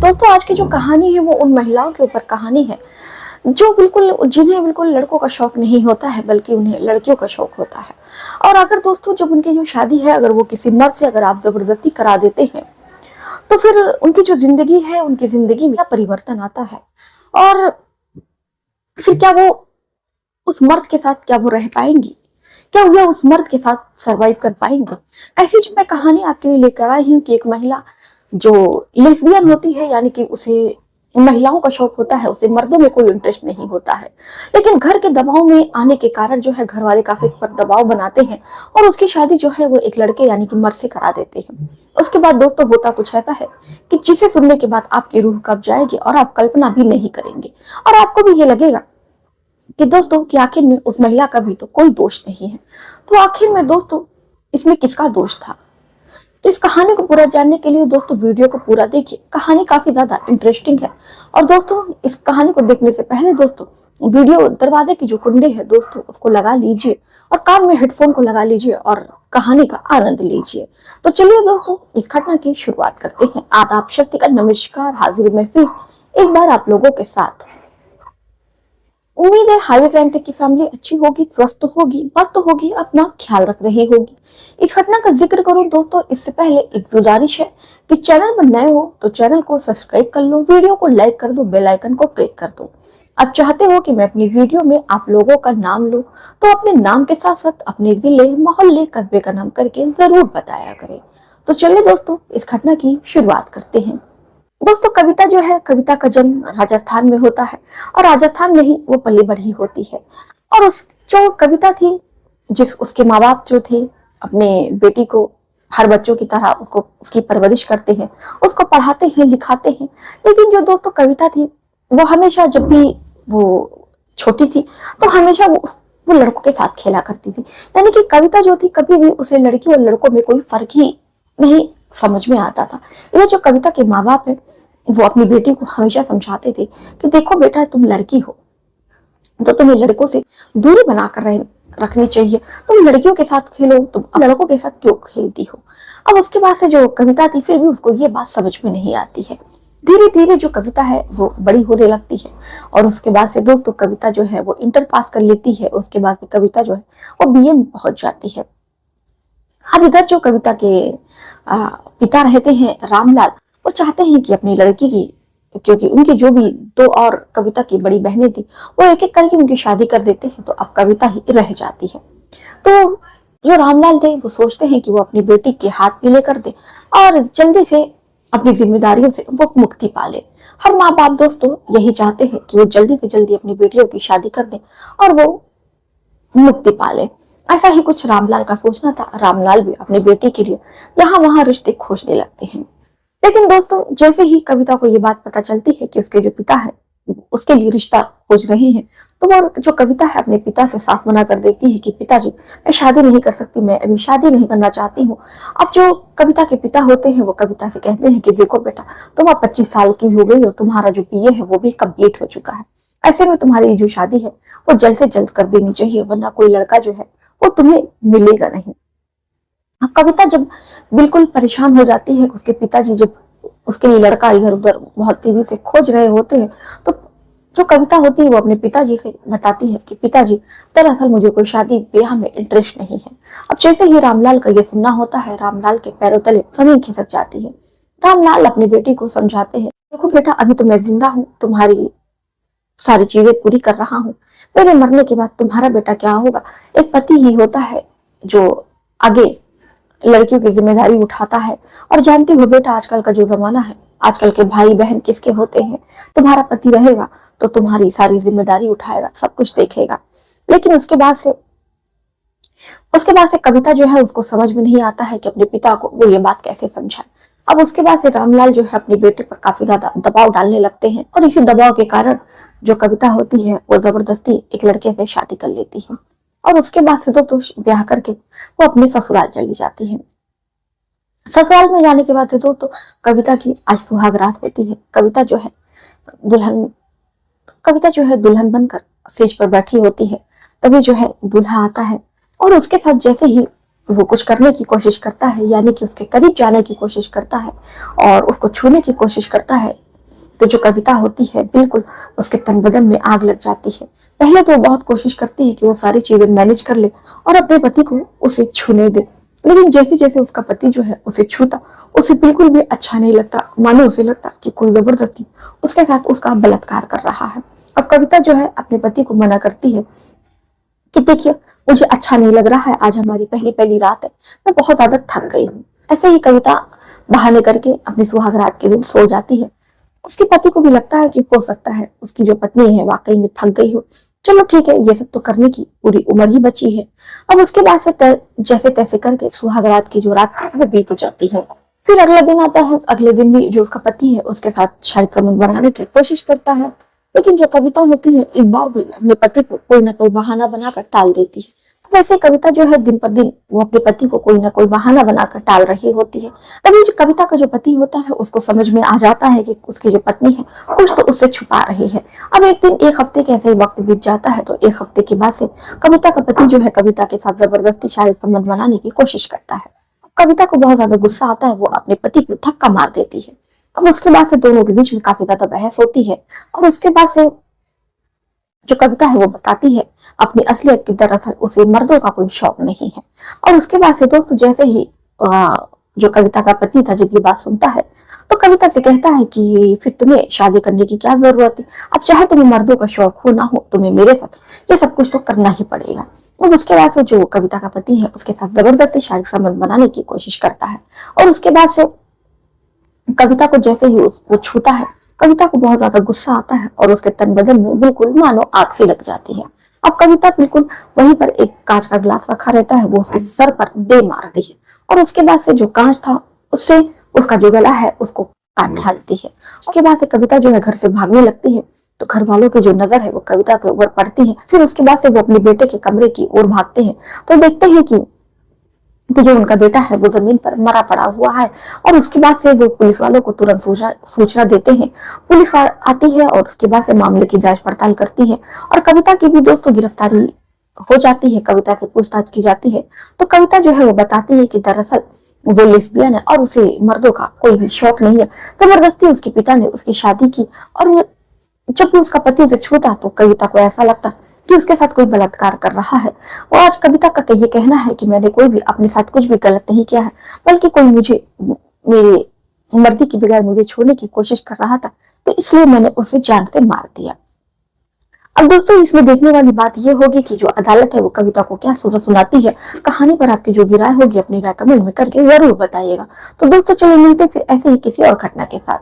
दोस्तों आज की जो कहानी है वो उन महिलाओं के ऊपर कहानी है जो जिन्हें बिल्कुल लड़कों का शौक नहीं होता है, बल्कि उन्हें लड़कियों का शौक होता है। और अगर दोस्तों जब उनकी जो शादी है, अगर वो किसी मर्द से अगर आप जबरदस्ती करा देते हैं, तो फिर उनकी जो जिंदगी है, उनकी जिंदगी में क्या परिवर्तन आता है, और फिर क्या वो उस मर्द के साथ क्या वो रह पाएंगी, क्या वो उस मर्द के साथ सरवाइव कर पाएंगे। ऐसी जो मैं कहानी आपके लिए लेकर आई हूँ कि एक महिला जो लेस्बियन होती है, यानी कि उसे महिलाओं का शौक होता है, उसे मर्दों में कोई इंटरेस्ट नहीं होता है, लेकिन घर के दबाव में आने के कारण जो है घर वाले काफी इस पर दबाव बनाते हैं और उसकी शादी जो है वो एक लड़के यानी कि मर्द से करा देते हैं। उसके बाद दोस्तों होता कुछ ऐसा है कि जिसे सुनने के बाद आपकी रूह कब जाएगी और आप कल्पना भी नहीं करेंगे, और आपको भी ये लगेगा कि दोस्तों कि आखिर में उस महिला का भी तो कोई दोष नहीं है। तो आखिर में दोस्तों इसमें किसका दोष था? तो इस कहानी को पूरा जानने के लिए दोस्तों वीडियो को पूरा देखिए। कहानी काफी ज्यादा इंटरेस्टिंग है। और दोस्तों इस कहानी को देखने से पहले दोस्तों वीडियो दरवाजे की जो कुंडी है दोस्तों उसको लगा लीजिए और कान में हेडफोन को लगा लीजिए और कहानी का आनंद लीजिए। तो चलिए दोस्तों इस घटना की शुरुआत करते हैं। आदाब, शक्ति का नमस्कार, हाजिर में फिर एक बार आप लोगों के साथ। उम्मीद है हाईवे क्राइम टेक की फैमिली अच्छी होगी, स्वस्थ होगी, मस्त होगी, अपना ख्याल रख रही होगी। इस घटना का जिक्र करूं दोस्तों इससे पहले एक गुजारिश है कि चैनल पर नए हो तो चैनल को सब्सक्राइब कर लो, वीडियो को लाइक कर दो, बेल आइकन को क्लिक कर दो। आप चाहते हो कि मैं अपनी वीडियो में आप लोगों का नाम लूं तो अपने नाम के साथ साथ अपने जिले, मोहल्ले, कस्बे का नाम करके जरूर बताया करें। तो चलिए दोस्तों इस घटना की शुरुआत करते हैं। दोस्तों कविता जो है, कविता का जन्म राजस्थान में होता है और राजस्थान में ही वो पली बढ़ी होती है। और उस जो कविता थी, उसके माँ बाप जो थे अपने बेटी को हर बच्चों की तरह उसको उसकी परवरिश करते हैं, उसको पढ़ाते हैं, लिखाते हैं। लेकिन जो दोस्तों कविता थी वो हमेशा, जब भी वो छोटी थी तो हमेशा वो लड़कों के साथ खेला करती थी। यानी कि कविता जो थी कभी भी उसे लड़की और लड़कों में कोई फर्क ही नहीं समझ में आता था। इधर जो कविता के माँ बाप है वो अपनी बेटी को हमेशा समझाते थे कि देखो बेटा, तुम लड़की हो तो तुम्हें लड़कों से दूरी बनाकर रखनी चाहिए, तुम लड़कियों के साथ खेलो, तुम लड़कों के साथ क्यों खेलती हो। अब उसके बाद से जो कविता थी फिर भी उसको ये बात समझ में नहीं आती है। धीरे धीरे जो कविता है वो बड़ी होने लगती है और उसके बाद से दोस्तों कविता जो है वो इंटर पास कर लेती है। उसके बाद से कविता जो है वो बीए में पहुंच जाती है। अब इधर जो कविता के पिता रहते हैं रामलाल, वो चाहते हैं कि अपनी लड़की की, क्योंकि उनकी जो भी दो और कविता की बड़ी बहनें थी वो एक एक करके उनकी शादी कर देते हैं, तो अब कविता ही रह जाती है। तो जो रामलाल थे वो सोचते हैं कि वो अपनी बेटी के हाथ पीले कर दे और जल्दी से अपनी जिम्मेदारियों से वो मुक्ति पा ले। हर माँ बाप दोस्तों यही चाहते हैं कि वो जल्दी से जल्दी अपनी बेटियों की शादी कर दे और वो मुक्ति पा ले। ऐसा ही कुछ रामलाल का सोचना था। रामलाल भी अपनी बेटी के लिए यहाँ वहां रिश्ते खोजने लगते हैं। लेकिन दोस्तों जैसे ही कविता को ये बात पता चलती है कि उसके जो पिता है उसके लिए रिश्ता खोज रहे हैं, तो वो जो कविता है अपने पिता से साफ मना कर देती है कि पिताजी मैं शादी नहीं कर सकती, मैं अभी शादी नहीं करना चाहती हूँ। अब जो कविता के पिता होते हैं वो कविता से कहते हैं कि देखो बेटा, तुम अब 25 साल की हो गई हो, तुम्हारा जो बीए है वो भी कंप्लीट हो चुका है, ऐसे में तुम्हारी जो शादी है वो जल्द से जल्द कर देनी चाहिए, वरना कोई लड़का जो है वो तुम्हें मिलेगा नहीं। अब कविता जब बिल्कुल परेशान हो जाती है, उसके पिताजी जब उसके लिए लड़का इधर उधर बहुत तेजी से खोज रहे होते हैं, तो जो कविता होती है वो अपने पिताजी से बताती है कि पिताजी दरअसल मुझे कोई शादी ब्याह में इंटरेस्ट नहीं है। अब जैसे ही रामलाल का ये सुनना होता है, रामलाल के पैरों तले जमीन खिसक जाती है। रामलाल अपनी बेटी को समझाते हैं, देखो बेटा, अभी तो मैं जिंदा हूँ, तुम्हारी सारी चीजें पूरी कर रहा हूँ, मेरे मरने के बाद तुम्हारा बेटा क्या होगा? एक पति ही होता है जो आगे लड़कियों की जिम्मेदारी उठाता है। और जानती हो बेटा, आजकल का जो जमाना है, आजकल के भाई बहन किसके होते हैं? तुम्हारा पति रहेगा तो तुम्हारी सारी जिम्मेदारी उठाएगा, सब कुछ देखेगा। लेकिन उसके बाद से कविता जो है उसको समझ में नहीं आता है कि अपने पिता को वो ये बात कैसे समझाए। अब उसके बाद से रामलाल जो है अपने बेटे पर काफी ज्यादा दबाव डालने लगते हैं और इसी दबाव के कारण जो कविता होती है वो जबरदस्ती एक लड़के से शादी कर लेती है और उसके बाद से तो ब्याह करके वो अपने ससुराल चली जाती है। ससुराल में जाने के बाद से तो कविता की आज सुहाग रात होती है। कविता जो है दुल्हन बनकर स्टेज पर बैठी होती है। तभी जो है दूल्हा आता है और उसके साथ जैसे ही वो कुछ करने की कोशिश करता है, यानी कि उसके करीब जाने की कोशिश करता है और उसको छूने की कोशिश करता है, तो जो कविता होती है बिल्कुल उसके तन बदन में आग लग जाती है। पहले तो वो बहुत कोशिश करती है कि वो सारी चीजें मैनेज कर ले और अपने पति को उसे छूने दे, लेकिन जैसे जैसे उसका पति जो है उसे छूता, उसे बिल्कुल भी अच्छा नहीं लगता, मानो उसे लगता कि कोई जबरदस्ती उसके साथ उसका बलात्कार कर रहा है। अब कविता जो है अपने पति को मना करती है कि देखिए, मुझे अच्छा नहीं लग रहा है, आज हमारी पहली पहली रात है, मैं बहुत ज्यादा थक गई हूँ। ऐसे ही कविता बहाने करके अपने सुहाग रात के दिन सो जाती है। उसके पति को भी लगता है कि हो सकता है उसकी जो पत्नी है वाकई में थक गई हो, चलो ठीक है, ये सब तो करने की पूरी उम्र ही बची है। अब उसके बाद से जैसे तैसे करके सुहाग रात की जो रात थी वो बीत जाती है। फिर अगला दिन आता है। अगले दिन भी जो उसका पति है उसके साथ शारीरिक संबंध बनाने की कोशिश करता है, लेकिन जो कविता होती है इस बार भी अपने पति को कोई ना कोई बहाना बनाकर टाल देती है। वैसे कविता जो है दिन पर दिन वो अपने पति को कोई ना कोई बहाना बनाकर टाल रही होती है। तभी जो कविता का जो पति होता है उसको समझ में आ जाता है कि उसकी जो पत्नी है कुछ तो उससे छुपा रही है। अब एक दिन एक हफ्ते के ऐसे ही वक्त बीत जाता है, तो एक हफ्ते के बाद से कविता का पति जो है कविता के साथ जबरदस्ती शारीरिक संबंध बनाने की कोशिश करता है। कविता को बहुत ज्यादा गुस्सा आता है, वो अपने पति को धक्का मार देती है। अब उसके बाद से दोनों के बीच में काफी ज्यादा बहस होती है और उसके बाद से जो कविता है वो बताती है अपनी असलियत की, दरअसल उसे मर्दों का कोई शौक नहीं है। और उसके बाद से दोस्तों जैसे ही जो कविता का पति था जब ये बात सुनता है तो कविता से कहता है कि फिर तुम्हें शादी करने की क्या जरूरत है, अब चाहे तुम्हें मर्दों का शौक हो ना हो, तुम्हें मेरे साथ ये सब कुछ तो करना ही पड़ेगा। और उसके बाद से जो कविता का पति है उसके साथ जबरदस्ती शारीरिक संबंध बनाने की कोशिश करता है और उसके बाद से कविता को जैसे ही वो छूता है, कविता को बहुत ज्यादा गुस्सा आता है और उसके तन बदन में बिल्कुल मानो आग से लग जाती है। अब कविता बिल्कुल वहीं पर एक कांच का गिलास रखा रहता है, वो उसके सर पर दे मारती है और उसके बाद से जो कांच था उससे उसका जो गला है उसको काट डालती है। उसके बाद से कविता जो है घर से भागने लगती है, तो घर वालों की जो नजर है वो कविता के ऊपर पड़ती है। फिर उसके बाद से वो अपने बेटे के कमरे की ओर भागते हैं, तो देखते हैं कि जो उनका बेटा है वो जमीन पर मरा पड़ा हुआ है। और उसके बाद से वो पुलिस वालों को तुरंत सूचना देते हैं। पुलिस आती है और उसके बाद से मामले की जांच पड़ताल करती है और कविता की भी दोस्तों गिरफ्तारी हो जाती है। कविता से पूछताछ की जाती है तो कविता जो है वो बताती है कि दरअसल वो लेस्बियन है और उसे मर्दों का कोई भी शौक नहीं है। जबरदस्ती उसके पिता ने उसकी शादी की और जब भी उसका पति उसे छूता तो कविता को ऐसा लगता कि उसके साथ कोई बलात्कार कर रहा है। और आज कविता का ये कहना है कि मैंने कोई भी अपने साथ कुछ भी गलत नहीं किया है, बल्कि कोई मुझे मेरे मर्जी के बगैर मुझे छोड़ने की कोशिश कर रहा था, तो इसलिए मैंने उसे जान से मार दिया। अब दोस्तों इसमें देखने वाली बात यह होगी कि जो अदालत है वो कविता को क्या सजा सुनाती है। इस कहानी पर आपकी जो भी राय होगी अपनी राय कमेंट में करके जरूर बताइएगा। तो दोस्तों चलिए मिलते फिर ऐसे ही किसी और घटना के साथ।